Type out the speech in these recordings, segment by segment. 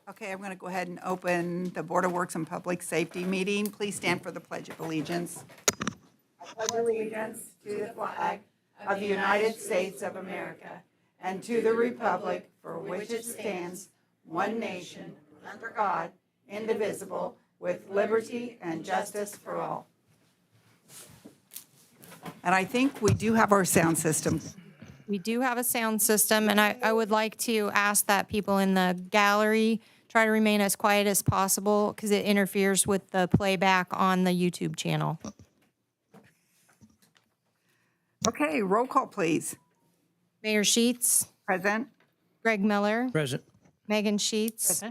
Okay, I'm going to go ahead and open the Board of Works and Public Safety meeting. Please stand for the Pledge of Allegiance. I pledge allegiance to the flag of the United States of America and to the republic for which it stands, one nation, under God, indivisible, with liberty and justice for all. And I think we do have our sound system. We do have a sound system, and I would like to ask that people in the gallery try to remain as quiet as possible because it interferes with the playback on the YouTube channel. Okay, roll call, please. Mayor Sheets, Present. Greg Miller, Present. Megan Sheets.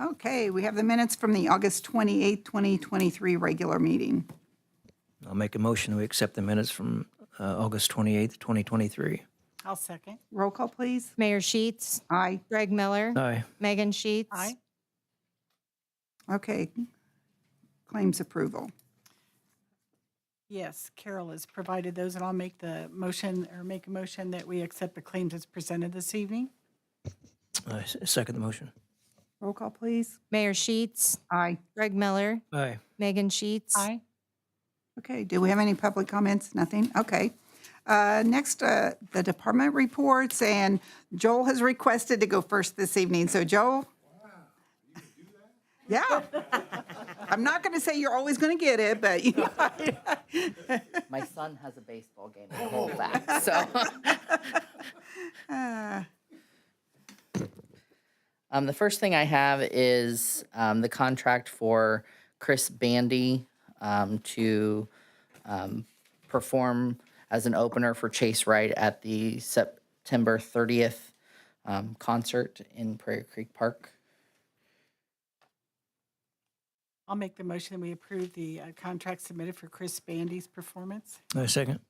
Okay, we have the minutes from the August 28th, 2023 regular meeting. I'll make a motion to accept the minutes from August 28th, 2023. I'll second. Roll call, please. Mayor Sheets, Aye. Greg Miller, Aye. Megan Sheets. Aye. Okay. Claims approval. Yes, Carol has provided those, and I'll make the motion, or make a motion that we accept the claims as presented this evening. I second the motion. Roll call, please. Mayor Sheets, Aye. Greg Miller, Aye. Megan Sheets. Aye. Okay, do we have any public comments? Nothing? Okay. Next, the department reports, and Joel has requested to go first this evening. So Joel? Yeah. I'm not going to say you're always going to get it, but you know. My son has a baseball game in Colfax, so. The first thing I have is the contract for Chris Bandy to perform as an opener for Chase Wright at the September 30th concert in Prairie Creek Park. I'll make the motion that we approve the contract submitted for Chris Bandy's performance. I second.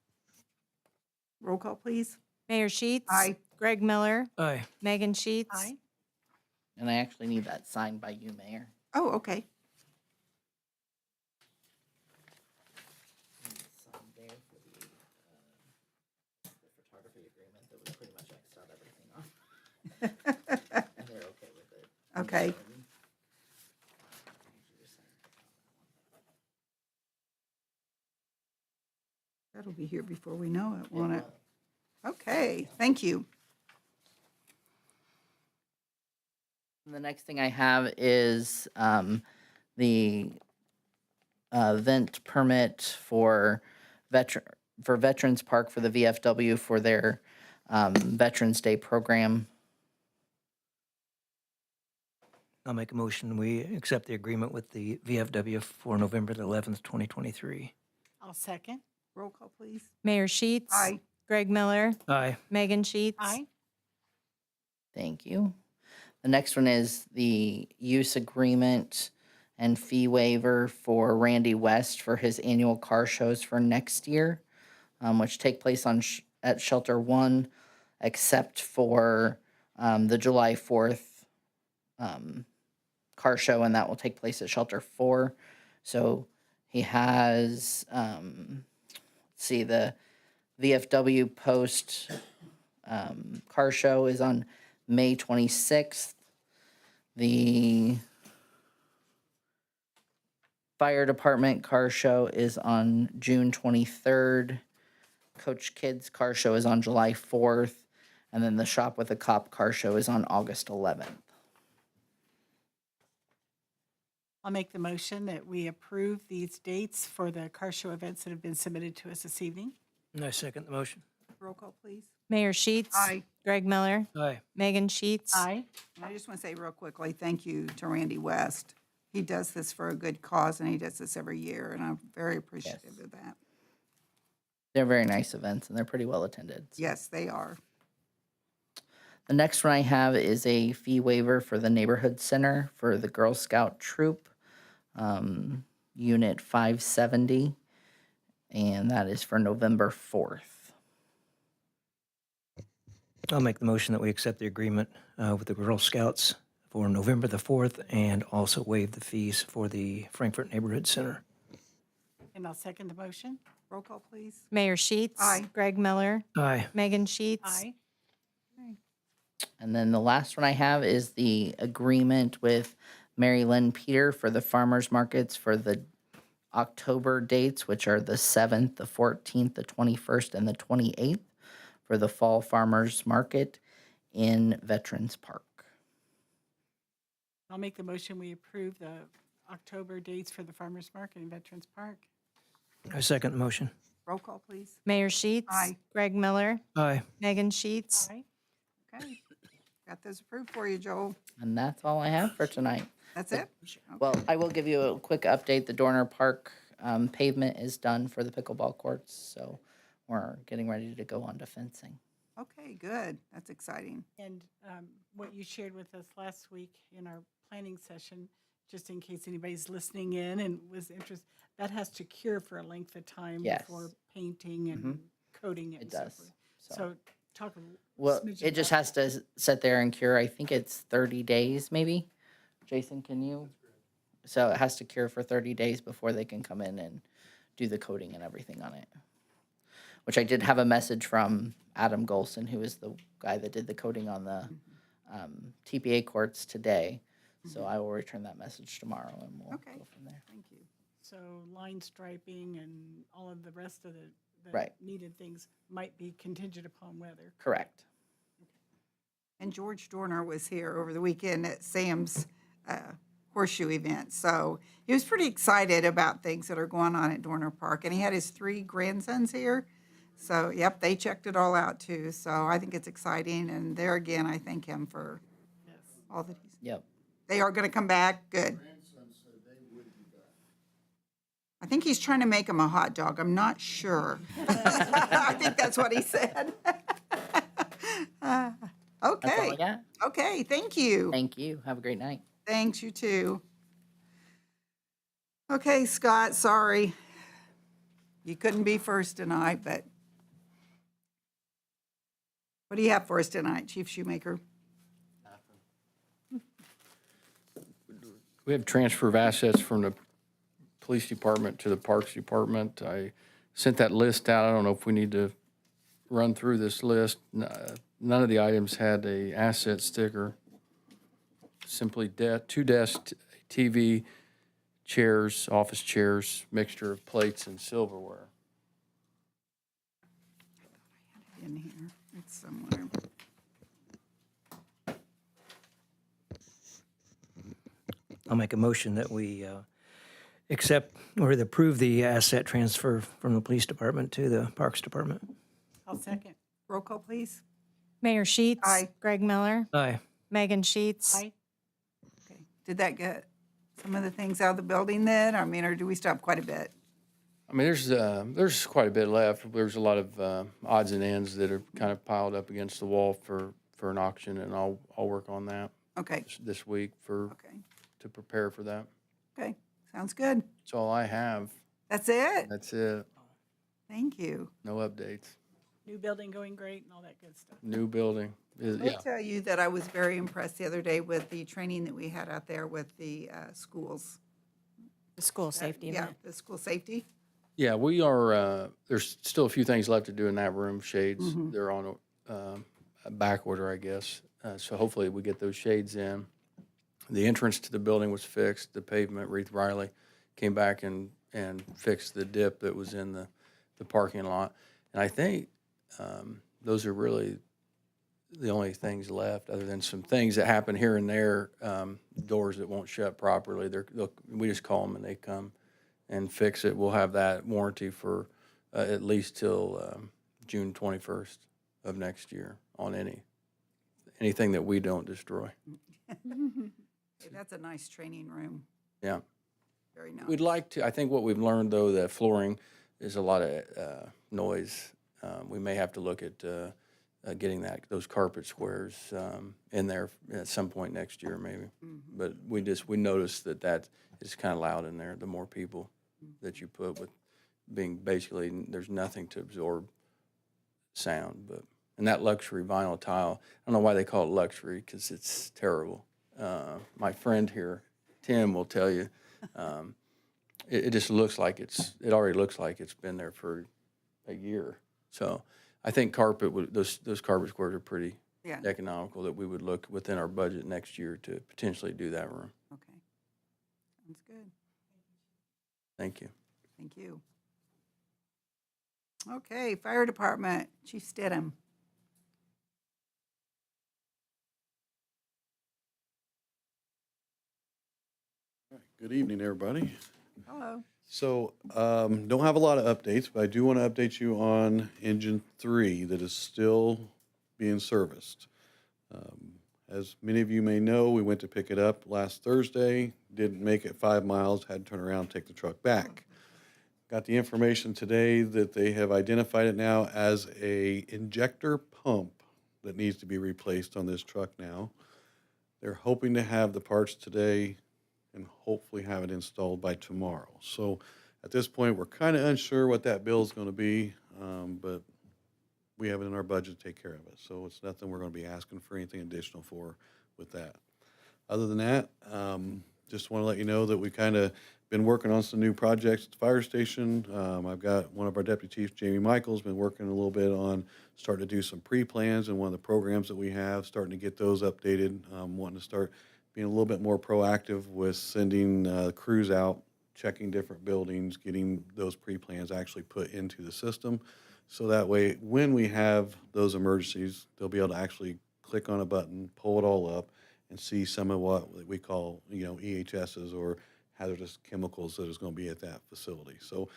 Roll call, please. Mayor Sheets. Aye. Greg Miller, Aye. Megan Sheets. Aye. And I actually need that signed by you, Mayor. Oh, okay. Sign there for the photography agreement that was pretty much X'd out everything on. And they're okay with it. Okay. That'll be here before we know it, won't it? Okay, thank you. The next thing I have is the event permit for Veterans Park for the VFW for their Veterans Day program. I'll make a motion we accept the agreement with the VFW for November the 11th, 2023. I'll second. Roll call, please. Mayor Sheets. Aye. Greg Miller, Aye. Megan Sheets. Aye. Thank you. The next one is the use agreement and fee waiver for Randy West for his annual car shows for next year, which take place on at Shelter 1, except for the July 4th car show, and that will take place at Shelter 4. So he has, the VFW post car show is on May 26th. The fire department car show is on June 23rd. Coach Kids car show is on July 4th. And then the Shop with a Cop car show is on August 11th. I'll make the motion that we approve these dates for the car show events that have been submitted to us this evening. I second the motion. Roll call, please. Mayor Sheets. Aye. Greg Miller, Aye. Megan Sheets. Aye. And I just want to say real quickly, thank you to Randy West. He does this for a good cause, and he does this every year, and I'm very appreciative of that. They're very nice events, and they're pretty well attended. Yes, they are. The next one I have is a fee waiver for the neighborhood center for the Girl Scout troop, Unit 570, and that is for November 4th. I'll make the motion that we accept the agreement with the Girl Scouts for November the 4th and also waive the fees for the Frankfurt Neighborhood Center. And I'll second the motion. Roll call, please. Mayor Sheets. Aye. Greg Miller, Aye. Megan Sheets. Aye. And then the last one I have is the agreement with Mary Lynn Peter for the farmers markets for the October dates, which are the 7th, the 14th, the 21st, and the 28th for the fall farmers market in Veterans Park. I'll make the motion, we approve the October dates for the Farmers Market in Veterans Park. I second the motion. Roll call, please. Mayor Sheets. Aye. Greg Miller. Aye. Megan Sheets. Aye. Okay. Got those approved for you, Joel. And that's all I have for tonight. That's it? Well, I will give you a quick update. The Dorner Park pavement is done for the pickleball courts, so we're getting ready to go on to fencing. Okay, good. That's exciting. And what you shared with us last week in our planning session, just in case anybody's listening in and was interested, that has to cure for a length of time Yes. before painting and coating it It and so does. forth. So, So talk a well, smidgen it just about- has to sit there and cure. I think it's 30 days, maybe. Jason, can you? So it has to cure for 30 days before they can come in and do the coating and everything on it. Which I did have a message from Adam Golson, who is the guy that did the coating on the TPA courts today. So I will return that message tomorrow and we'll Okay. go from there. Thank you. So line striping and all of the rest of the Right. needed things might be contingent upon weather. Correct. And George Dorner was here over the weekend at Sam's horseshoe event. So he was pretty excited about things that are going on at Dorner Park. And he had his 3 grandsons here. So, yep, they checked it all out too. So I think it's exciting. And there again, I thank him for all that he's. Yep. They are going to come back? Good. I think he's trying to make them a hot dog. I'm not sure. I think that's what he said. That's all Okay. I got. Okay, thank you. Thank you. Have a great night. Thanks, you too. Okay, Scott, sorry. You couldn't be first tonight, but what do you have for us tonight, Chief Shoemaker? We have transfer of assets from the police department to the parks department. I sent that list out. I don't know if we need to run through this list. None of the items had a asset sticker. Simply 2 desks, TV, chairs, office chairs, mixture of plates and silverware. In here, it's somewhere. I'll make a motion that we accept or approve the asset transfer from the police department to the parks department. I'll second. Roll call, please. Mayor Sheets. Aye. Greg Miller. Aye. Megan Sheets. Aye. Okay. Did that get some of the things out of the building then? I mean, or do we stop quite a bit? I mean, there's quite a bit left. There's a lot of odds and ends that are kind of piled up against the wall for an auction, and I'll work on that Okay, this week okay, to prepare for that. okay. Sounds good. That's all I have. That's it? That's it. Thank you. No updates. New building going great and all that good stuff. New building. I'll Yeah. tell you that I was very impressed the other day with the training that we had out there with the schools. The school safety Yeah, event. the school safety. Yeah, we are, there's still a few things left to do in that room, shades. They're on a back order, I guess. So hopefully we get those shades in. The entrance to the building was fixed, the pavement, Reeve Riley came back and fixed the dip that was in the parking lot. And I think those are really the only things left, other than some things that happen here and there, doors that won't shut properly. We just call them and they come and fix it. We'll have that warranty for at least till June 21st of next year on anything that we don't destroy. That's a nice training room. Yeah. Very nice. We'd like to, I think what we've learned, though, that flooring is a lot of noise. We may have to look at getting those carpet squares in there at some point next year, maybe. But we noticed that is kind of loud in there, the more people that you put with being basically, there's nothing to absorb sound. And that luxury vinyl tile, I don't know why they call it luxury, because it's terrible. My friend here, Tim, will tell you, it just looks like it already looks like it's been there for a year. So I think those carpet squares are pretty Yeah, economical that we would look within our budget next year to potentially do that room. okay. Sounds good. Thank you. Thank you. Okay, Fire Department, Chief Stidham. Good evening, everybody. Hello. So, don't have a lot of updates, but I do want to update you on engine 3 that is still being serviced. As many of you may know, we went to pick it up last Thursday, didn't make it 5 miles, had to turn around and take the truck back. Got the information today that they have identified it now as a injector pump that needs to be replaced on this truck now. They're hoping to have the parts today and hopefully have it installed by tomorrow. So at this point, we're kind of unsure what that bill is going to be, but we have it in our budget to take care of it. So it's nothing we're going to be asking for anything additional for with that. Other than that, just want to let you know that we kind of been working on some new projects at the fire station. I've got one of our deputy chiefs, Jamie Michaels, been working a little bit on starting to do some pre-plans and one of the programs that we have, starting to get those updated, wanting to start being a little bit more proactive with sending crews out, checking different buildings, getting those pre-plans actually put into the system. So that way, when we have those emergencies, they'll be able to actually click on a button, pull it all up, and see some of what we call, EHSs or hazardous chemicals that is going to be at that facility. So,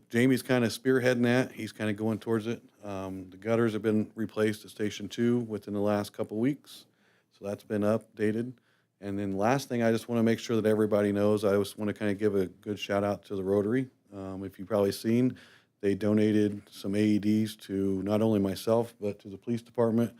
Jamie's kind of spearheading that. He's kind of going towards it. The gutters have been replaced at Station 2 within the last couple weeks. So that's been updated. And then last thing, I just want to make sure that everybody knows, I just want to kind of give a good shout out to the Rotary. If you've probably seen, they donated some AEDs to not only myself, but to the police department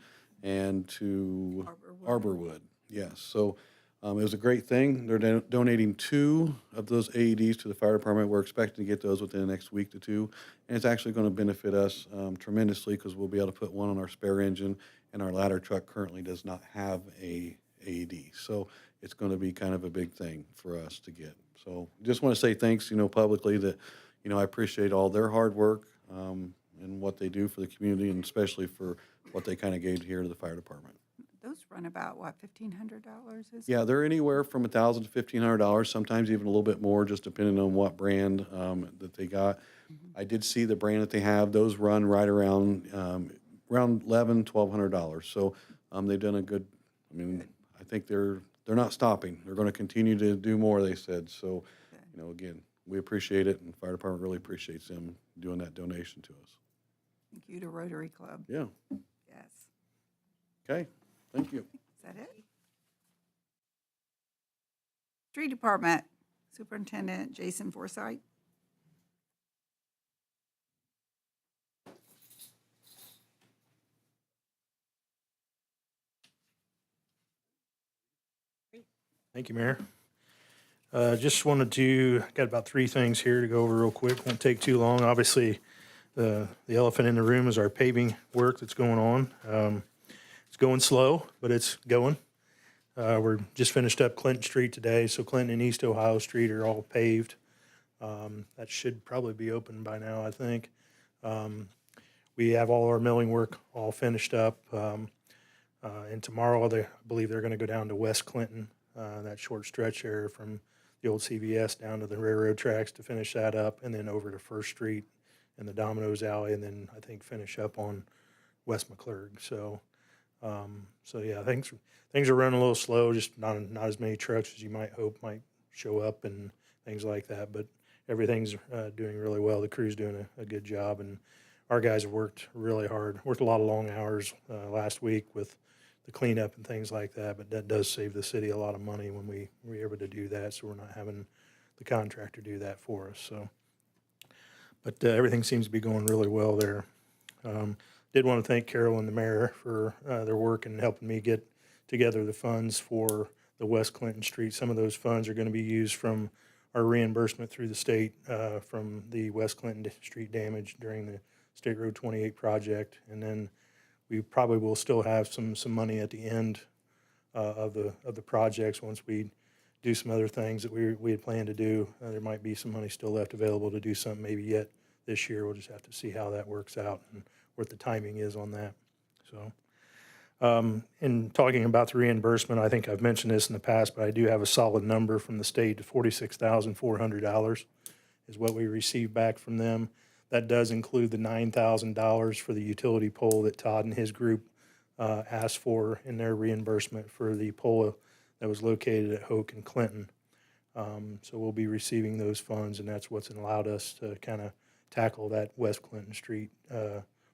and to Arborwood. Yes, so it was a great thing. They're donating 2 of those AEDs to the fire department. We're expecting to get those within the next week to 2. And it's actually going to benefit us tremendously because we'll be able to put one on our spare engine, and our ladder truck currently does not have a AED. So it's going to be kind of a big thing for us to get. So just want to say thanks, publicly that, I appreciate all their hard work and what they do for the community, and especially for what they kind of gave here to the fire department. Those run about, what, $1,500 is? Yeah, they're anywhere from $1,000 to $1,500, sometimes even a little bit more, just depending on what brand that they got. I did see the brand that they have; those run right around $1,100, $1,200. So they've done a good. I think they're not stopping. They're going to continue to do more, they said. So, again, we appreciate it, and the fire department really appreciates them doing that donation to us. Thank you to Rotary Club. Yeah. Yes. Okay. Thank you. Is that it? Street Department, Superintendent Jason Forsythe. Thank you, Mayor. Just wanted to, got about 3 things here to go over real quick. Won't take too long. Obviously, the elephant in the room is our paving work that's going on. It's going slow, but it's going. We're just finished up Clinton Street today, so Clinton and East Ohio Street are all paved. That should probably be open by now, I think. We have all our milling work all finished up. And tomorrow, I believe they're going to go down to West Clinton, that short stretch there from the old CVS down to the railroad tracks to finish that up, and then over to First Street and the Domino's Alley, and then I think finish up on West McClurg. So yeah, things are running a little slow, just not as many trucks as you might hope might show up and things like that. But everything's doing really well. The crew's doing a good job, and our guys have worked really hard, worked a lot of long hours last week with the cleanup and things like that, but that does save the city a lot of money when we're able to do that, so we're not having the contractor do that for us. So, but everything seems to be going really well there. Did want to thank Carol and the mayor for their work and helping me get together the funds for the West Clinton Street. Some of those funds are going to be used from our reimbursement through the state from the West Clinton Street damage during the State Road 28 project, and then we probably will still have some money at the end of the projects once we do some other things that we had planned to do. There might be some money still left available to do something maybe yet this year. We'll just have to see how that works out and what the timing is on that. So In talking about the reimbursement, I think I've mentioned this in the past, but I do have a solid number from the state, $46,400 is what we received back from them. That does include the $9,000 for the utility pole that Todd and his group asked for in their reimbursement for the pole that was located at Hoke and Clinton. So we'll be receiving those funds, and that's what's allowed us to kind of tackle that West Clinton Street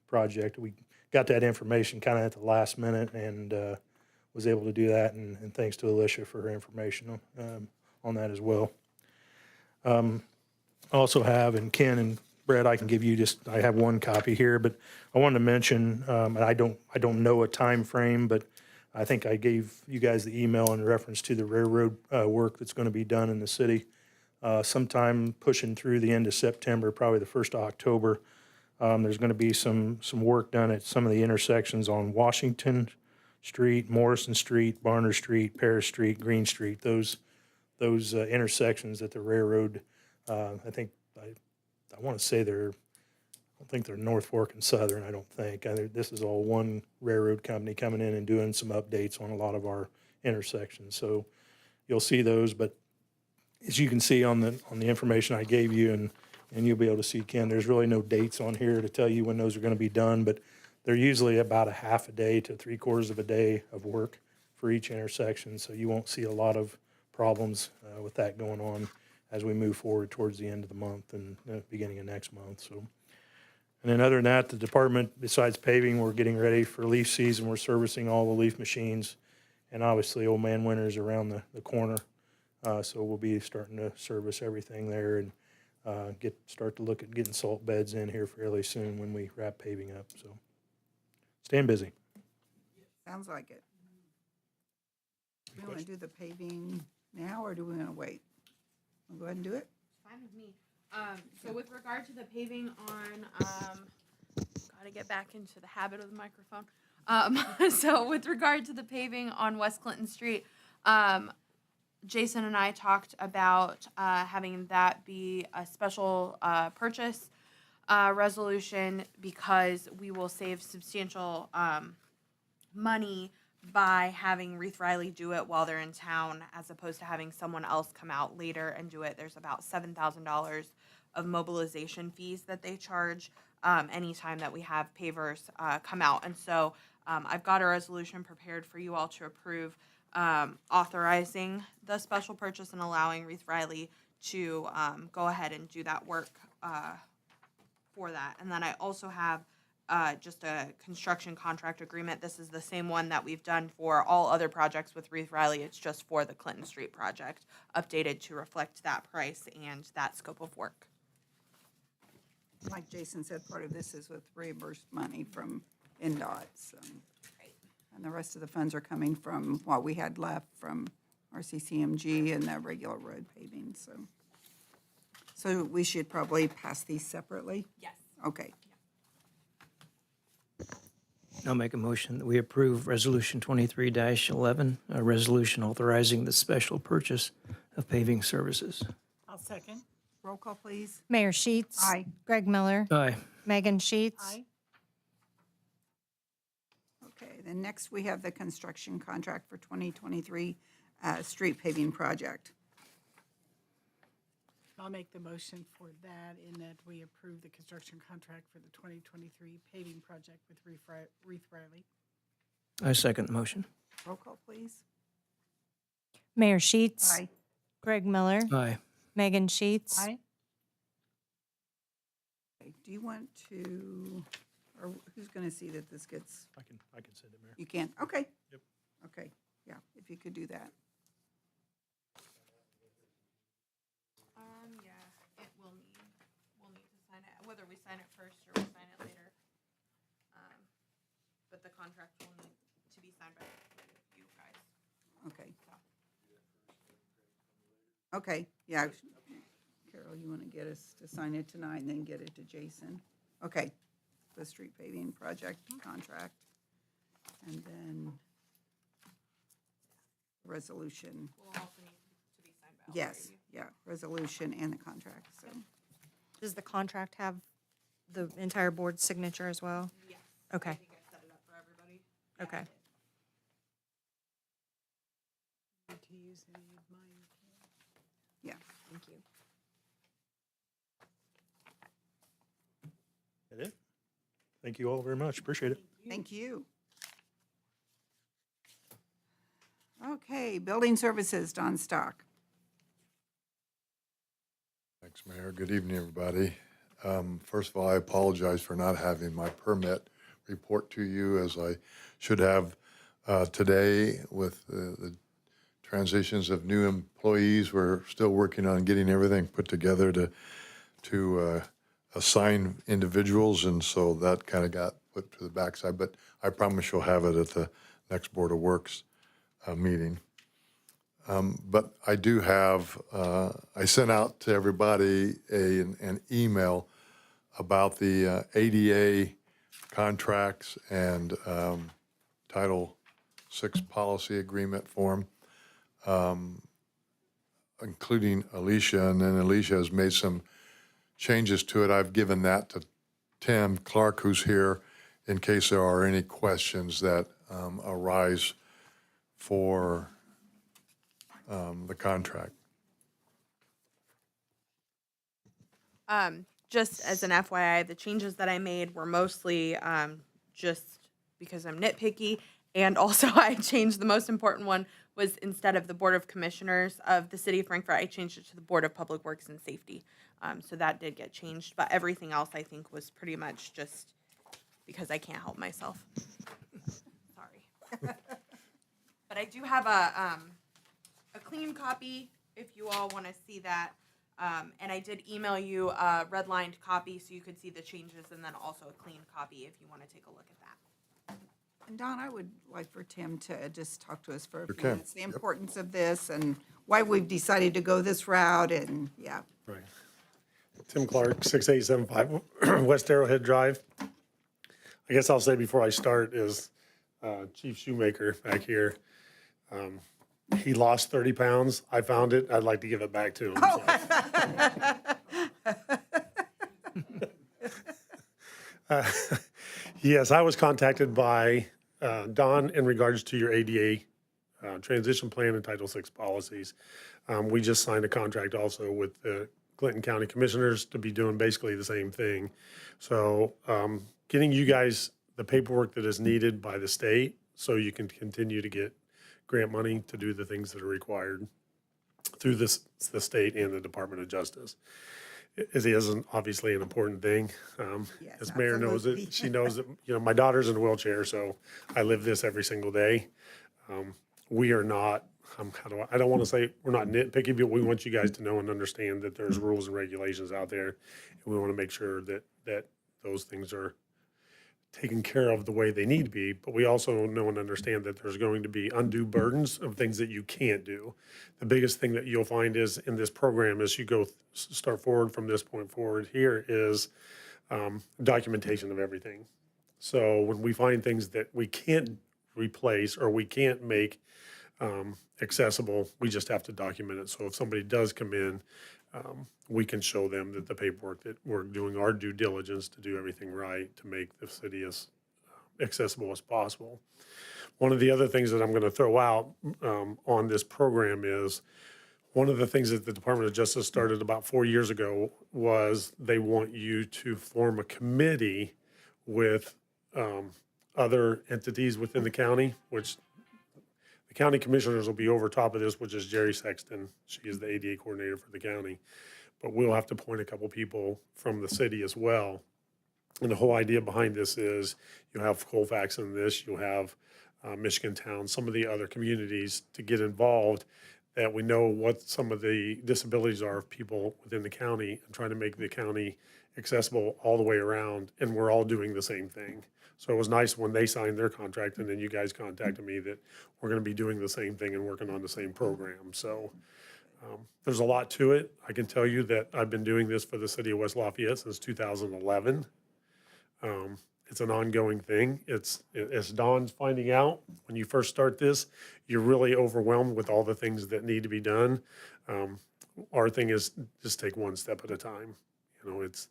project. We got that information kind of at the last minute and was able to do that, and thanks to Alicia for her information on that as well. I also have, and Ken and Brett, I can give you just, I have one copy here, but I wanted to mention, and I don't know a time frame, but I think I gave you guys the email in reference to the railroad work that's going to be done in the city. Sometime pushing through the end of September, probably the 1st of October, there's going to be some work done at some of the intersections on Washington Street, Morrison Street, Barner Street, Paris Street, Green Street, those intersections that the railroad, I want to say I don't think they're North Fork and Southern, I don't think. This is all one railroad company coming in and doing some updates on a lot of our intersections. So you'll see those, but as you can see on the information I gave you, and you'll be able to see, Ken, there's really no dates on here to tell you when those are going to be done, but they're usually about a half a day to 3/4 of a day of work for each intersection. So you won't see a lot of problems with that going on as we move forward towards the end of the month and the beginning of next month. So, and then other than that, the department, besides paving, we're getting ready for leaf season. We're servicing all the leaf machines, and obviously Old Man Winter's around the corner. So we'll be starting to service everything there and start to look at getting salt beds in here fairly soon when we wrap paving up. So staying busy. Sounds like it. Do we want to do the paving now, or do we want to wait? We'll go ahead and do it. Fine with me. So with regard to the paving on, gotta get back into the habit of the microphone. So with regard to the paving on West Clinton Street, Jason and I talked about having that be a special purchase resolution because we will save substantial money by having Reith Riley do it while they're in town, as opposed to having someone else come out later and do it. There's about $7,000 of mobilization fees that they charge anytime that we have pavers come out. And so I've got a resolution prepared for you all to approve, authorizing the special purchase and allowing Reith Riley to go ahead and do that work for that. And then I also have just a construction contract agreement. This is the same one that we've done for all other projects with Reith Riley. It's just for the Clinton Street project, updated to reflect that price and that scope of work. Like Jason said, part of this is with reimbursed money from NDOT. So. And the rest of the funds are coming from what we had left from RCCMG and the regular road paving. So we should probably pass these separately? Yes. Okay. I'll make a motion that we approve Resolution 23-11, a resolution authorizing the special purchase of paving services. I'll second. Roll call, please. Mayor Sheets. Aye. Greg Miller. Aye. Megan Sheets. Aye. Okay, then next we have the construction contract for 2023 street paving project. I'll make the motion for that in that we approve the construction contract for the 2023 paving project with Reith Riley. I second the motion. Roll call, please. Mayor Sheets. Aye. Greg Miller. Aye. Megan Sheets. Aye. Okay, do you want to, or who's going to see that this gets, I can send it, Mayor. you can? Okay. Yep. Okay, yeah, if you could do that. Yeah, we'll need to sign it, whether we sign it first or we sign it later. But the contract will need to be signed by you guys. Okay. Okay, yeah. Carol, you want to get us to sign it tonight and then get it to Jason? Okay, the street paving project contract. And then resolution, Will also need to be signed by all yes, three of yeah, resolution and the contract, so. Does the contract have the entire board's signature as well? you. Yes. Okay. I think I set it up for everybody. Okay. To use any of mine. Yeah. Thank you. That it? Thank you all very much. Appreciate it. Thank you. Okay, Building Services, Don Stock. Thanks, Mayor. Good evening, everybody. First of all, I apologize for not having my permit report to you as I should have today with the transitions of new employees. We're still working on getting everything put together to assign individuals, and so that kind of got put to the backside. But I promise you'll have it at the next Board of Works meeting. But I do have, I sent out to everybody an email about the ADA contracts and Title VI policy agreement form, including Alicia, and then Alicia has made some changes to it. I've given that to Tim Clark, who's here, in case there are any questions that arise for the contract. Just as an FYI, the changes that I made were mostly just because I'm nitpicky, and also I changed the most important one was instead of the Board of Commissioners of the City of Frankfort, I changed it to the Board of Public Works and Safety. So that did get changed, but everything else I think was pretty much just because I can't help myself. Sorry. But I do have a clean copy if you all want to see that. And I did email you a redlined copy so you could see the changes, and then also a clean copy if you want to take a look at that. And Don, I would like for Tim to just talk to us for a few Okay. minutes, the importance of this and why we've decided to go this route and, yeah. Right. Tim Clark, 6875 West Arrowhead Drive. I guess I'll say before I start is Chief Shoemaker back here. He lost 30 pounds. I found it. I'd like to give it back to him. Yes, I was contacted by Don in regards to your ADA transition plan and Title VI policies. We just signed a contract also with the Clinton County Commissioners to be doing basically the same thing. So getting you guys the paperwork that is needed by the state so you can continue to get grant money to do the things that are required through the state and the Department of Justice. It is obviously an important thing. Yes, As Mayor knows absolutely. it, she knows that, my daughter's in a wheelchair, so I live this every single day. We are not, I don't want to say we're not nitpicky, but we want you guys to know and understand that there's rules and regulations out there. And we want to make sure that those things are taken care of the way they need to be, but we also know and understand that there's going to be undue burdens of things that you can't do. The biggest thing that you'll find is in this program as you go start forward from this point forward here is documentation of everything. So when we find things that we can't replace or we can't make accessible, we just have to document it. So if somebody does come in, we can show them that the paperwork that we're doing our due diligence to do everything right to make the city as accessible as possible. One of the other things that I'm going to throw out on this program is one of the things that the Department of Justice started about 4 years ago was they want you to form a committee with other entities within the county, which the county commissioners will be over top of this, which is Jerry Sexton. She is the ADA coordinator for the county. But we'll have to appoint a couple people from the city as well. And the whole idea behind this is you have Colfax in this, you'll have Michigan Town, some of the other communities to get involved that we know what some of the disabilities are of people within the county and trying to make the county accessible all the way around. And we're all doing the same thing. So it was nice when they signed their contract and then you guys contacted me that we're going to be doing the same thing and working on the same program. So there's a lot to it. I can tell you that I've been doing this for the city of West Lafayette since 2011. It's an ongoing thing. As Dawn's finding out, when you first start this, you're really overwhelmed with all the things that need to be done. Our thing is just take one step at a time. It's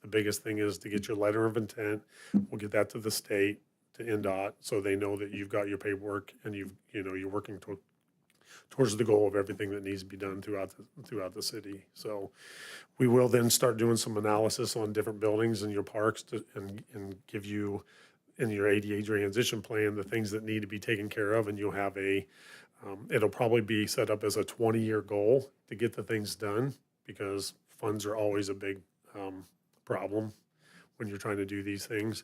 the biggest thing is to get your letter of intent. We'll get that to the state, to NDOT, so they know that you've got your paperwork and you're working towards the goal of everything that needs to be done throughout the city. So we will then start doing some analysis on different buildings in your parks and give you in your ADA transition plan the things that need to be taken care of, and you'll have it'll probably be set up as a 20-year goal to get the things done, because funds are always a big problem when you're trying to do these things.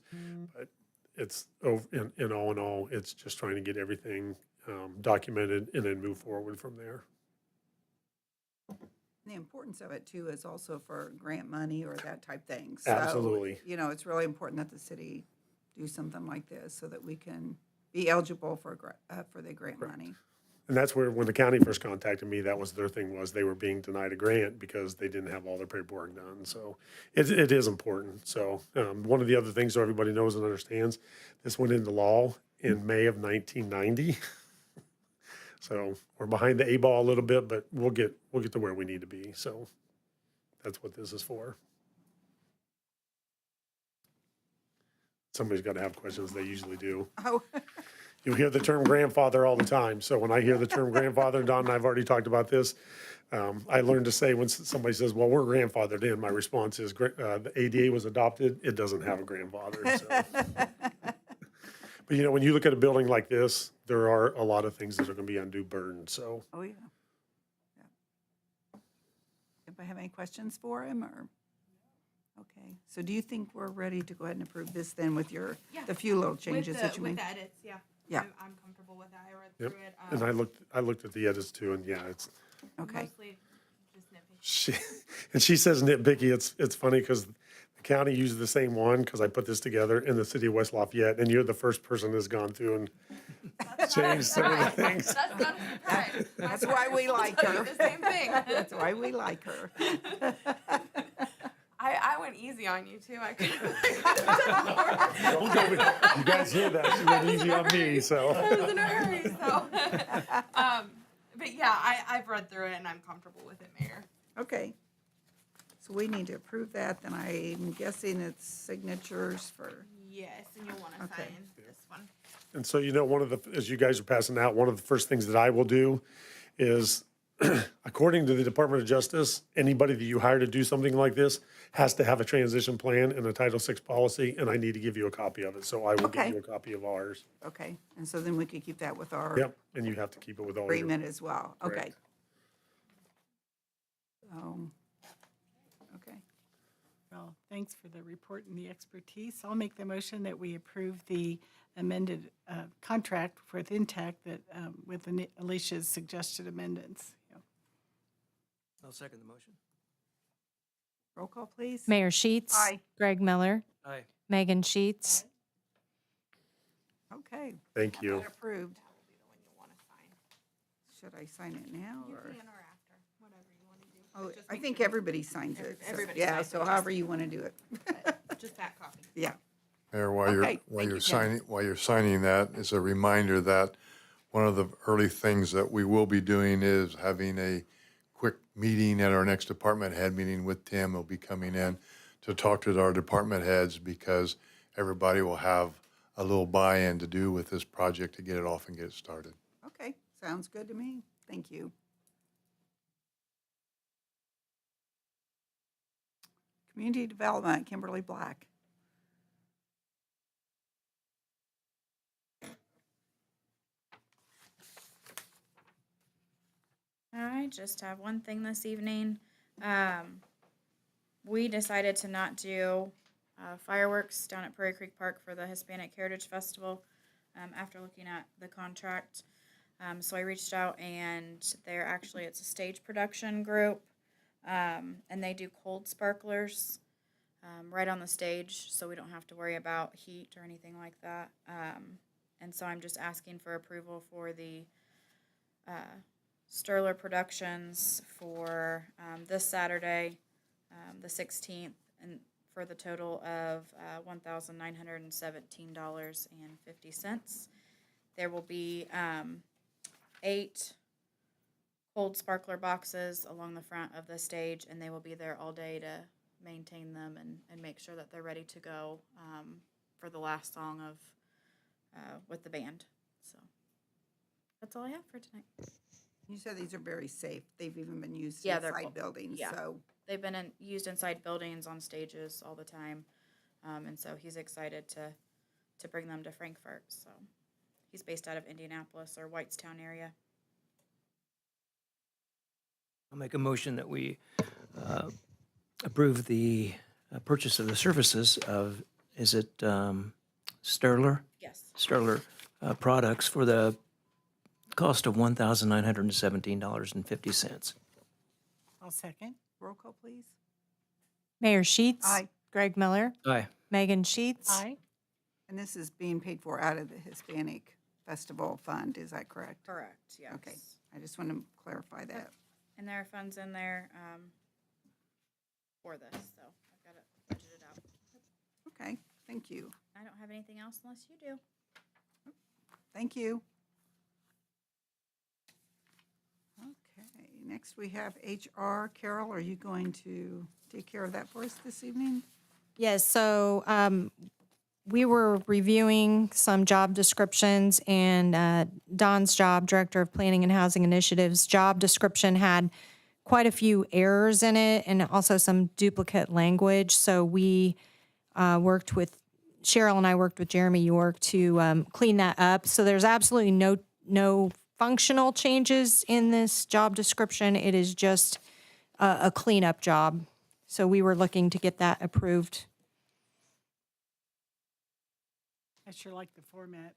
But it's in all, it's just trying to get everything documented and then move forward from there. The importance of it too is also for grant money or that type thing. So, Absolutely. you know, it's really important that the city do something like this so that we can be eligible for the grant money. And that's where, when the county first contacted me, that was their thing, was they were being denied a grant because they didn't have all their paperwork done. So it is important. So one of the other things, so everybody knows and understands, this went into law in May of 1990. So we're behind the 8 ball a little bit, but we'll get to where we need to be. So that's what this is for. Somebody's got to have questions. They usually do. Oh, You hear the term grandfather all the time. So when I hear the term grandfather, and Don and I have already talked about this, I learned to say when somebody says, well, we're grandfathered in, my response is, the ADA was adopted, it doesn't have a grandfather. So. But, you know, when you look at a building like this, there are a lot of things that are going to be undue burden. So oh, yeah. Anybody have any questions for him, or? Okay, so do you think we're ready to go ahead and approve this then with the few little changes that you made? With the edits, yeah. Yeah. I'm comfortable with that. I read Yep. through it. and I looked at the edits too, and yeah, it's Okay, Mostly just nitpicky. she says nitpicky. It's funny because the county uses the same one, because I put this together in the city of West Lafayette, and you're the first person that's gone through and changed some of the things. That's not a surprise. that's why we like Tell you her. the same thing. That's why we like her. I went easy on you too. I could. You guys hear that? She went easy on me, so. I was in a hurry, so. But yeah, I've read through it and I'm comfortable with it, Mayor. Okay. So we need to approve that, then I'm guessing it's signatures for, Yes, and you'll want to Okay. sign this one. And so, you know, as you guys are passing out, one of the first things that I will do is, according to the Department of Justice, anybody that you hire to do something like this has to have a transition plan and a Title VI policy, and I need to give you a copy of it. So I will Okay. give you a copy of ours. okay, and so then we could keep that with our Yep, and you have to keep it with all your. agreement as well, okay. Correct. Okay, Well, thanks for the report and the expertise. I'll make the motion that we approve the amended contract with Intact that, with Alicia's suggested amendments. Yeah. I'll second the motion. roll call, please. Mayor Sheets. Aye. Greg Miller. Aye. Megan Sheets. Okay, Thank you. that approved. When you want to sign. Should I sign it now, or? Can or after, whatever you want to do. Oh, I think everybody signs it. so- everybody Yeah, signs it, so just- however you want to do it. Just that copy. Yeah, Mayor, while Okay, while thank you're you, Tim. signing that, is a reminder that one of the early things that we will be doing is having a quick meeting at our next department head meeting with Tim. He'll be coming in to talk to our department heads, because everybody will have a little buy-in to do with this project to get it off and get it started. okay, sounds good to me. Thank you. Community Development, Kimberly Black. I just have one thing this evening. We decided to not do fireworks down at Prairie Creek Park for the Hispanic Heritage Festival after looking at the contract. So I reached out, and it's a stage production group, and they do cold sparklers right on the stage, so we don't have to worry about heat or anything like that. And so I'm just asking for approval for the Sterler Productions for this Saturday, the 16th, and for the total of $1,917.50. There will be 8 cold sparkler boxes along the front of the stage, and they will be there all day to maintain them and make sure that they're ready to go for the last song of with the band. So that's all I have for tonight. You said these are very safe. They've even been used Yeah, they're inside cool. buildings, Yeah. so. They've been used inside buildings, on stages all the time. And so he's excited to bring them to Frankfurt. So he's based out of Indianapolis or Whitestown area. I'll make a motion that we approve the purchase of the services of, is it Sterler? Yes. Sterler products for the cost of $1,917.50. I'll second. Roll call, please. Mayor Sheets. Aye. Greg Miller. Aye. Megan Sheets. Aye. And this is being paid for out of the Hispanic Festival Fund, is that correct? Correct, yes. Okay, I just want to clarify that. And there are funds in there for this, so I've got it budgeted out. Okay, thank you. I don't have anything else unless you do. Thank you. Okay, next we have HR. Carol, are you going to take care of that for us this evening? Yes, so we were reviewing some job descriptions, and Don's job, Director of Planning and Housing Initiatives, job description had quite a few errors in it and also some duplicate language. So we worked with, Cheryl and I worked with Jeremy York to clean that up. So there's absolutely no functional changes in this job description. It is just a cleanup job. So we were looking to get that approved. I sure like the format.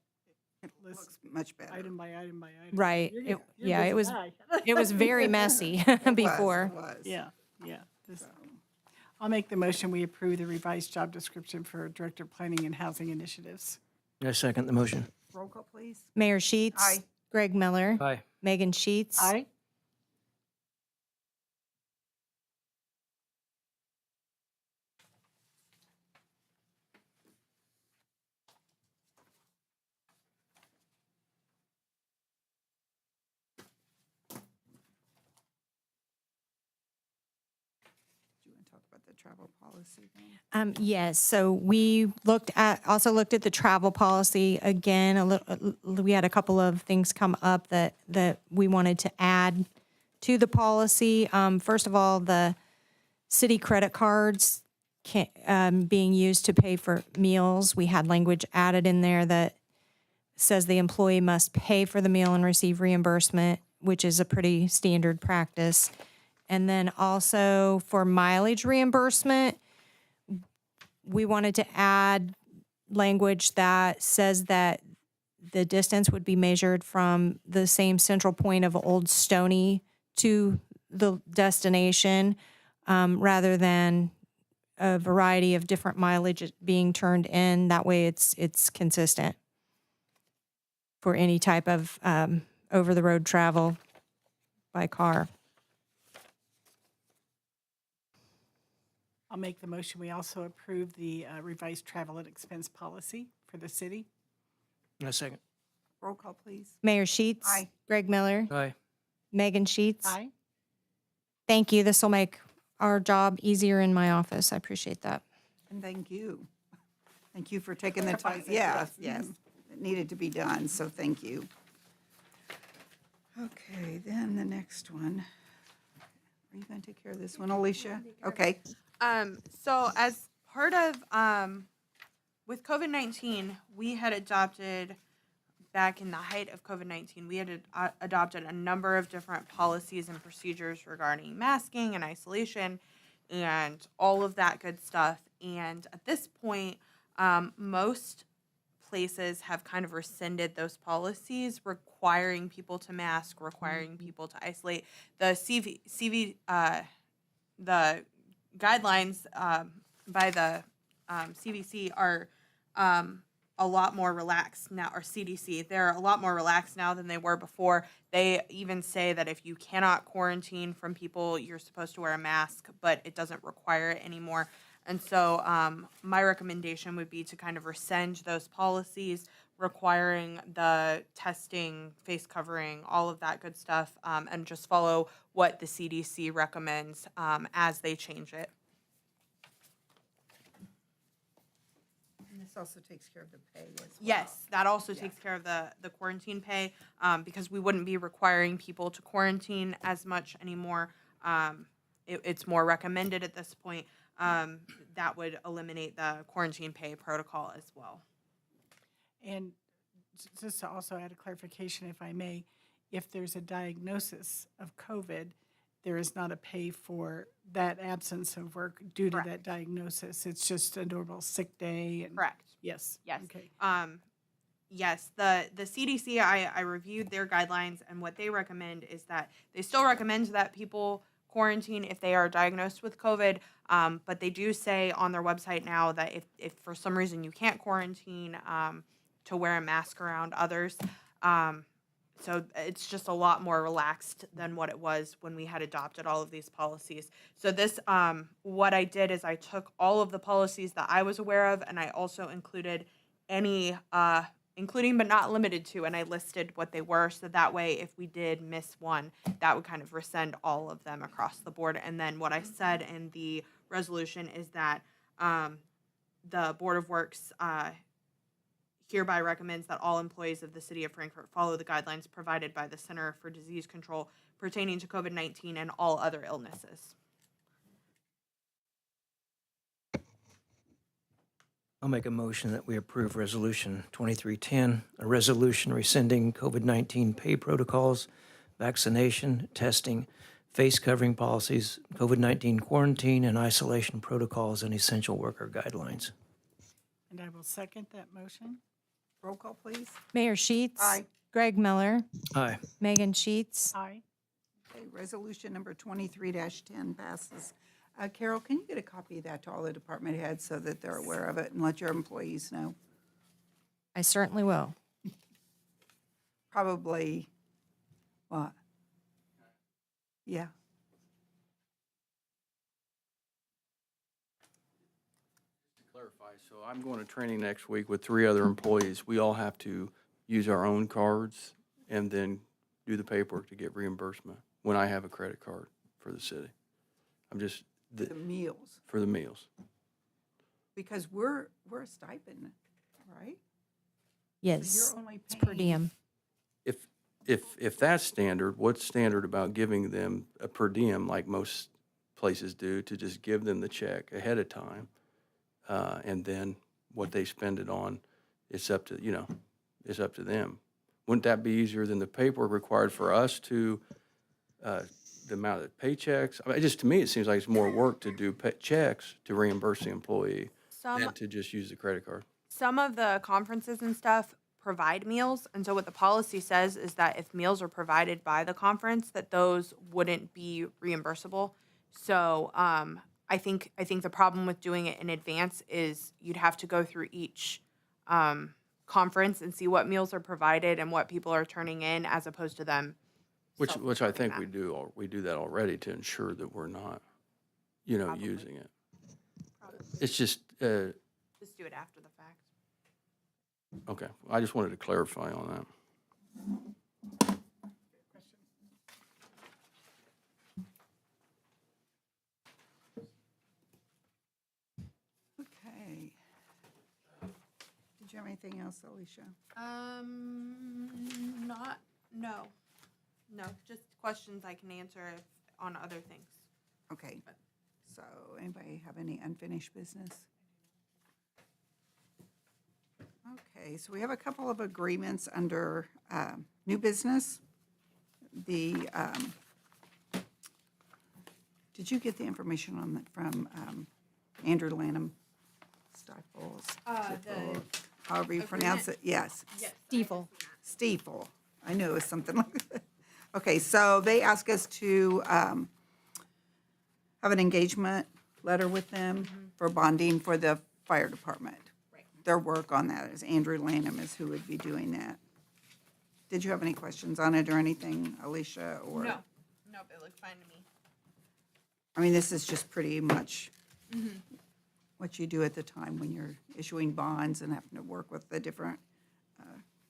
It lists Looks much better. item by item by item. Right. You're It- good. You're yeah, good it to was- buy. It was very messy before. It was. Yeah, yeah. I'll make the motion, we approve the revised job description for Director of Planning and Housing Initiatives. I second the motion. Roll call, please. Mayor Sheets. Aye. Greg Miller. Aye. Megan Sheets. Aye. Do you want to talk about the travel policy then? Yes, so we also looked at the travel policy again. We had a couple of things come up that we wanted to add to the policy. First of all, the city credit cards being used to pay for meals. We had language added in there that says the employee must pay for the meal and receive reimbursement, which is a pretty standard practice. And then also for mileage reimbursement, we wanted to add language that says that the distance would be measured from the same central point of Old Stony to the destination, rather than a variety of different mileage being turned in. That way it's consistent for any type of over-the-road travel by car. I'll make the motion, we also approve the revised travel and expense policy for the city. I second. Roll call, please. Mayor Sheets. Aye. Greg Miller. Aye. Megan Sheets. Aye. Thank you. This will make our job easier in my office. I appreciate that. And thank you. Thank you for taking the time. Yes, yes. It needed to be done, so thank you. Okay, then the next one. Are you going to take care of this one, Alicia? Okay. So as part of with COVID-19, we had adopted back in the height of COVID-19, we had adopted a number of different policies and procedures regarding masking and isolation and all of that good stuff. And at this point, most places have kind of rescinded those policies requiring people to mask, requiring people to isolate. The the guidelines by the CDC are a lot more relaxed now, or CDC. They're a lot more relaxed now than they were before. They even say that if you cannot quarantine from people, you're supposed to wear a mask, but it doesn't require it anymore. And so my recommendation would be to kind of rescind those policies requiring the testing, face covering, all of that good stuff, and just follow what the CDC recommends as they change it. And this also takes care of the pay as well. Yes, that also takes care of the quarantine pay, because we wouldn't be requiring people to quarantine as much anymore. It's more recommended at this point. That would eliminate the quarantine pay protocol as well. And just to also add a clarification, if I may, if there's a diagnosis of COVID, there is not a pay for that absence of work due to that diagnosis. It's just a normal sick day. And Correct. Yes. Yes. Okay. Yes, the CDC, I reviewed their guidelines, and what they recommend is that they still recommend that people quarantine if they are diagnosed with COVID, but they do say on their website now that if for some reason you can't quarantine, to wear a mask around others. So it's just a lot more relaxed than what it was when we had adopted all of these policies. So this, what I did is I took all of the policies that I was aware of, and I also included any, including but not limited to, and I listed what they were. So that way, if we did miss one, that would kind of rescind all of them across the board. And then what I said in the resolution is that the Board of Works hereby recommends that all employees of the City of Frankfort follow the guidelines provided by the Center for Disease Control pertaining to COVID-19 and all other illnesses. I'll make a motion that we approve Resolution 2310, a resolution rescinding COVID-19 pay protocols, vaccination, testing, face covering policies, COVID-19 quarantine and isolation protocols, and essential worker guidelines. And I will second that motion. Roll call, please. Mayor Sheets. Aye. Greg Miller. Aye. Megan Sheets. Aye. Okay, resolution number 23-10 passes. Carol, can you get a copy of that to all the department heads so that they're aware of it and let your employees know? I certainly will. Probably, what? Yeah. Clarify, so I'm going to training next week with 3 other employees. We all have to use our own cards and then do the paperwork to get reimbursement when I have a credit card for the city. I'm just, The meals, for the meals. because we're a stipend, right? Yes. You're only It's per paying- diem. If that's standard, what's standard about giving them a per diem like most places do, to just give them the check ahead of time? And then what they spend it on, it's up to, it's up to them. Wouldn't that be easier than the paperwork required for us to, the amount of paychecks? I mean, to me, it seems like it's more work to do checks to reimburse the employee than to just use the credit card. Some of the conferences and stuff provide meals, and so what the policy says is that if meals are provided by the conference, that those wouldn't be reimbursable. So I think the problem with doing it in advance is you'd have to go through each conference and see what meals are provided and what people are turning in, as opposed to them. Which I think we do that already to ensure that we're not, using it. It's just, Just do it after the fact. okay, I just wanted to clarify on that. Okay. Did you have anything else, Alicia? No, just questions I can answer on other things. Okay, so anybody have any unfinished business? Okay, so we have a couple of agreements under new business. Did you get the information on that from Andrew Lanham? Staples? However you pronounce it, yes. Stiefel. Stiefel. I knew it was something like that. Okay, so they asked us to have an engagement letter with them for bonding for the fire department. Right. Their work on that is Andrew Lanham is who would be doing that. Did you have any questions on it or anything, Alicia, or? Nope, it looked fine to me. I mean, this is just pretty much what you do at the time when you're issuing bonds and having to work with the different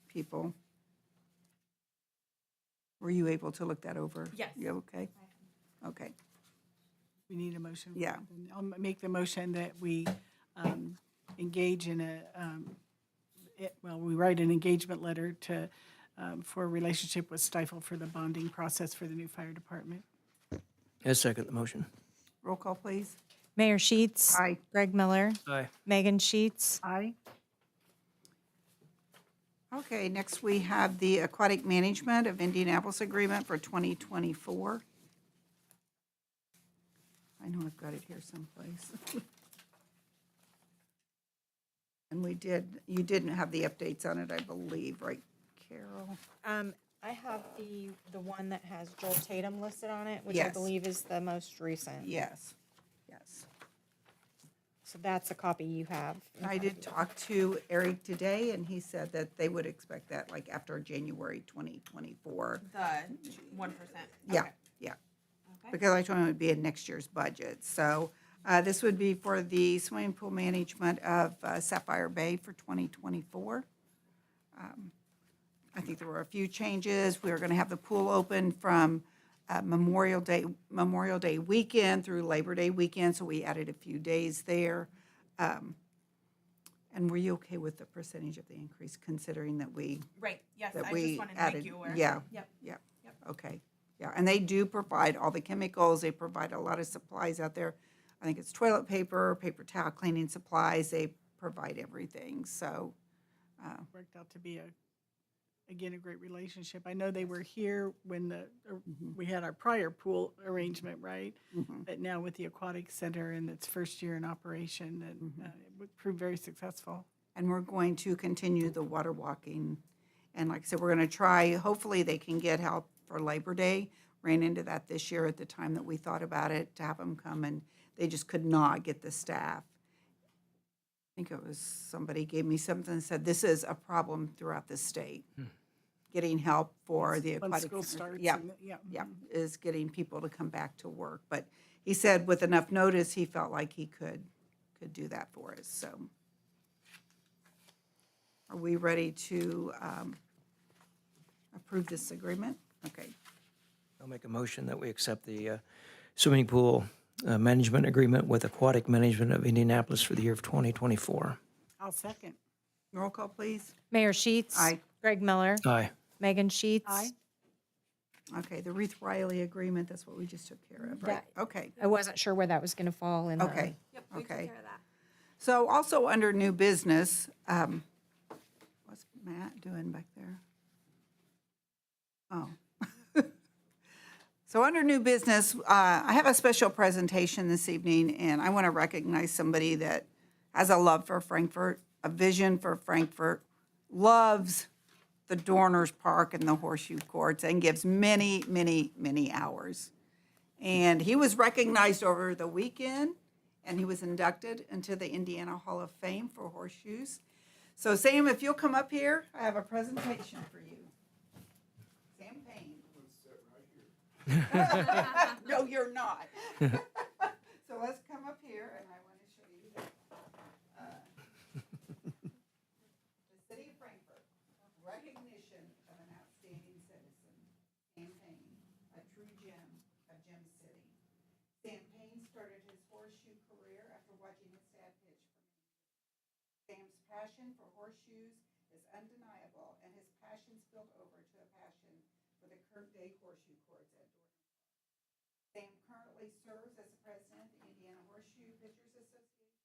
people. Were you able to look that over? Yes. You okay? Okay. We need a motion. Yeah. I'll make the motion that we engage in we write an engagement letter for a relationship with Stifel for the bonding process for the new fire department. I second the motion. Roll call, please. Mayor Sheets. Aye. Greg Miller. Aye. Megan Sheets. Aye. Okay, next we have the Aquatic Management of Indianapolis Agreement for 2024. I know I've got it here someplace. And you didn't have the updates on it, I believe, right, Carol? I have the one that has Joel Tatum listed on it, which I Yes. believe is the most recent. Yes, yes. So that's a copy you have. I did talk to Eric today, and he said that they would expect that like after January 2024. The 1%. Yeah, yeah. Because I told him it would be in next year's budget. So this would be for the swimming pool management of Sapphire Bay for 2024. I think there were a few changes. We were going to have the pool open from Memorial Day weekend through Labor Day weekend, so we added a few days there. And were you okay with the percentage of the increase, considering that we Right, yes, that I we just wanted to added? make you aware. Yeah, Yep. yeah, okay. Yeah, and they do provide all the chemicals. They provide a lot of supplies out there. I think it's toilet paper, paper towel, cleaning supplies. They provide everything, so. Worked out to be again, a great relationship. I know they were here when we had our prior pool arrangement, right? But now with the aquatic center in its first year in operation, and it would prove very successful. And we're going to continue the water walking. And like I said, we're going to try, hopefully they can get help for Labor Day. Ran into that this year at the time that we thought about it, to have them come, and they just could not get the staff. I think it was somebody gave me something and said, this is a problem throughout the state. Getting help for the Once aquatic. school starts. Yeah, and- Yeah. yeah, is getting people to come back to work. But he said with enough notice, he felt like he could do that for us, so. Are we ready to approve this agreement? Okay, I'll make a motion that we accept the swimming pool management agreement with Aquatic Management of Indianapolis for the year of 2024. I'll second. roll call, please. Mayor Sheets. Aye. Greg Miller. Aye. Megan Sheets. Aye. Okay, the Reith Riley agreement, that's what we just took care of, right? Okay, I wasn't sure where that was going to fall in. okay. Yep, we took Okay. care of that. So also under new business, what's Matt doing back there? Oh. So under new business, I have a special presentation this evening, and I want to recognize somebody that has a love for Frankfurt, a vision for Frankfurt, loves the Dorners Park and the Horseshoe Courts, and gives many, many, many hours. And he was recognized over the weekend, and he was inducted into the Indiana Hall of Fame for horseshoes. So Sam, if you'll come up here, I have a presentation for you. Sam Payne. No, you're not. So let's come up here, and I want to show you the city of Frankfurt, recognition of an outstanding citizen, Sam Payne, a true gem of Gem City. Sam Payne started his horseshoe career after watching his dad pitch for many years. Sam's passion for horseshoes is undeniable, and his passion spilled over to a passion for the current day horseshoe courts at Dorney Park. Sam currently serves as the president of the Indiana Horseshoe Pitchers Association.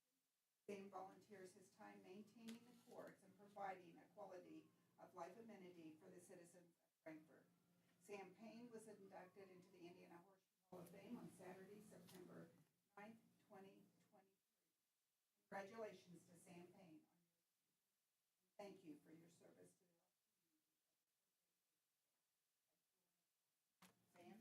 Sam volunteers his time maintaining the courts and providing a quality of life amenity for the citizens of Frankfurt. Sam Payne was inducted into the Indiana Horseshoe Hall of Fame on Saturday, September 9th, 2023. Congratulations to Sam Payne. Thank you for your service to the Sam.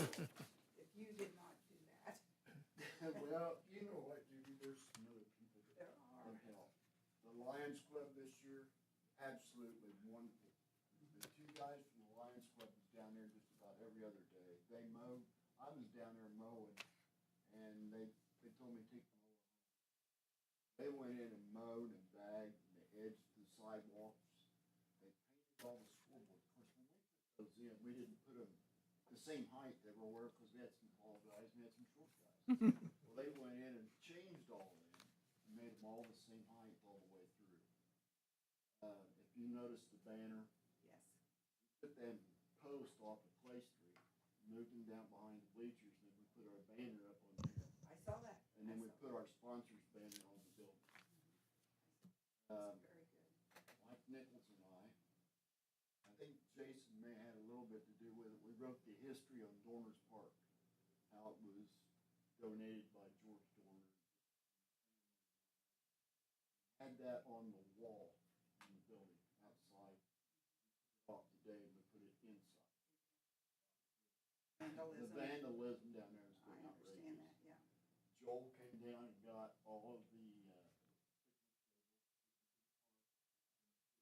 If you did not do that. Well, you know what, Judy, there's some other people that can help. The Lions Club this year, absolutely wonderful. The two guys from the Lions Club was down there just about every other day. They mowed, I was down there mowing, and they told me to take the mower home. They went in and mowed and bagged and they edged the sidewalks. They painted all the scoreboards. Of course, when we put those in, we didn't put them same height everywhere, because we had some tall guys, we had some short guys. Well, they went in and changed all of them, and made them all the same height all the way through. If you notice the banner, Yes. took them posts off of Clay Street, moved them down behind the bleachers, and then we put our banner up on there. I saw that. And then we put our sponsors banner on the building. Very good. Mike Nichols and I think Jason may have had a little bit to do with it. We wrote the history on Dorner's Park, how it was donated by George Dorner. Had that on the wall in the building outside. Off today, and we put it inside. Vandalism. The vandalism down there is I getting understand outrageous. that, yeah. Joel came down and got all of the,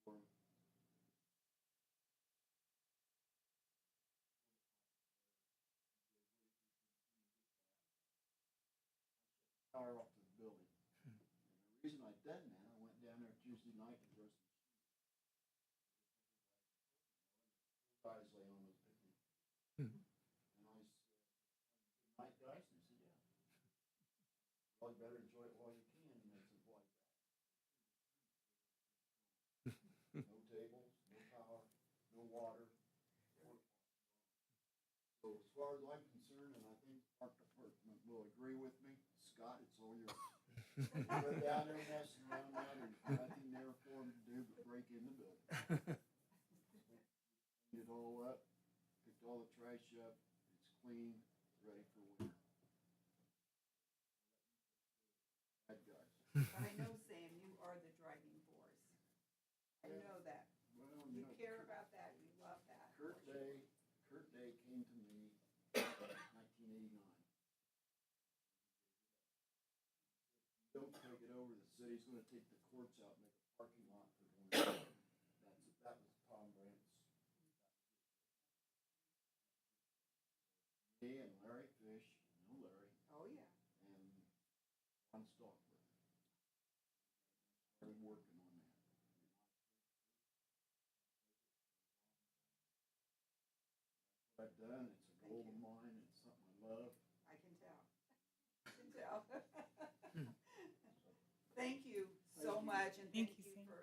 for power off to the building. And the reason I done that, I went down there Tuesday night and drove some guys lay on those picnic. And I said, good night, guys, and they said, yeah. Well, you better enjoy it while you can, and they said, why that? No tables, no power, no water. So as far as I'm concerned, and I think the park department will agree with me, Scott, it's all yours. We're down there messing around now, there's nothing there for them to do but break in the building. Cleaned it all up, picked all the trash up, it's clean, ready for winter. Bad guys. But I know, Sam, you are the driving force. I know that. Well, You know, care about that, you love that. Kurt Day came to me in 1989. Don't take it over, the city's gonna take the courts out and make a parking lot for one. That was Tom Brandt's. Me and Larry Fish, you know Larry, Oh, yeah. and Ron Stockler. Started working on that. What I've done, it's a gold of mine, it's something I love. I can tell. I can tell. Thank you so much, and Thank thank you, you Sam. for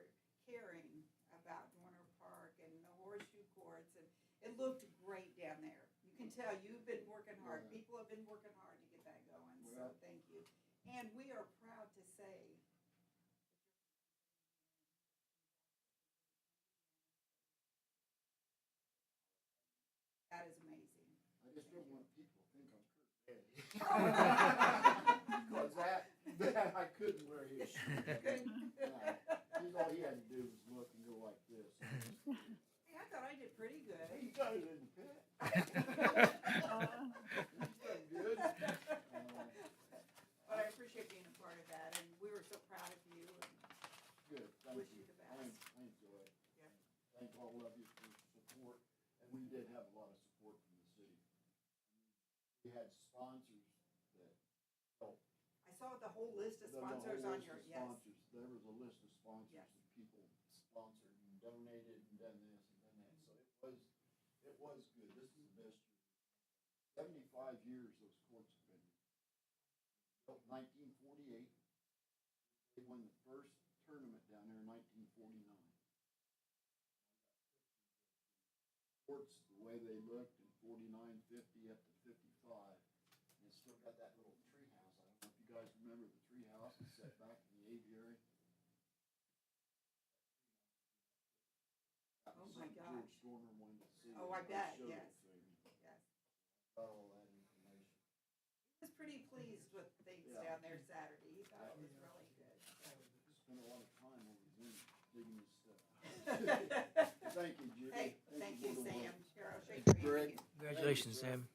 caring about Dorner Park and the horseshoe courts, and it looked great down there. You can tell you've been working hard, Yeah. people have been working hard to get that going, so Well- thank you. And we are proud to say that is amazing. I just don't want people to think I'm Kurt Day. Cause that I couldn't wear his shoes. All he had to do was look and go like this. Hey, I thought I did pretty good. He got it in the pit. He's done good. But I appreciate being a part of that, and we were so proud of you, and Good, thank wish you. you the I best. enjoy it. Yeah. Thank all of you for support, and we did have a lot of support from the city. We had sponsors that helped. I saw the whole list of The whole sponsors on list your, of yes. sponsors. There was a list of sponsors Yes. that people sponsored and donated and done this and done that, so it was good. This is the best year. 75 years those courts have been here. Built in 1948. They won the first tournament down there in 1949. Courts, the way they looked in 49, 50, up to 55. And it's still got that little tree house. I don't know if you guys remember the tree house that's set back in the aviary. That Oh was my something gosh. George Dorner wanted to see. Oh, I and bet, showed it yes. to me. Yes. Got all that information. He was pretty pleased with things Yeah. down there Saturday. He thought it was really good. Spent a lot of time over Zoom digging this stuff. Thank you, Judy. Hey, thank you, Board of Sam. Works. Here, I'll shake your hand Greg. again. Congratulations, Sam.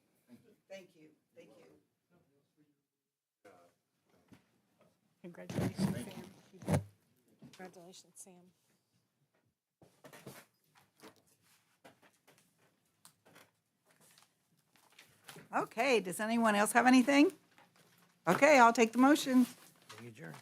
Thank you, thank you. Congratulations, Sam. Congratulations, Sam. Okay, does anyone else have anything? Okay, I'll take the motion. We adjourn.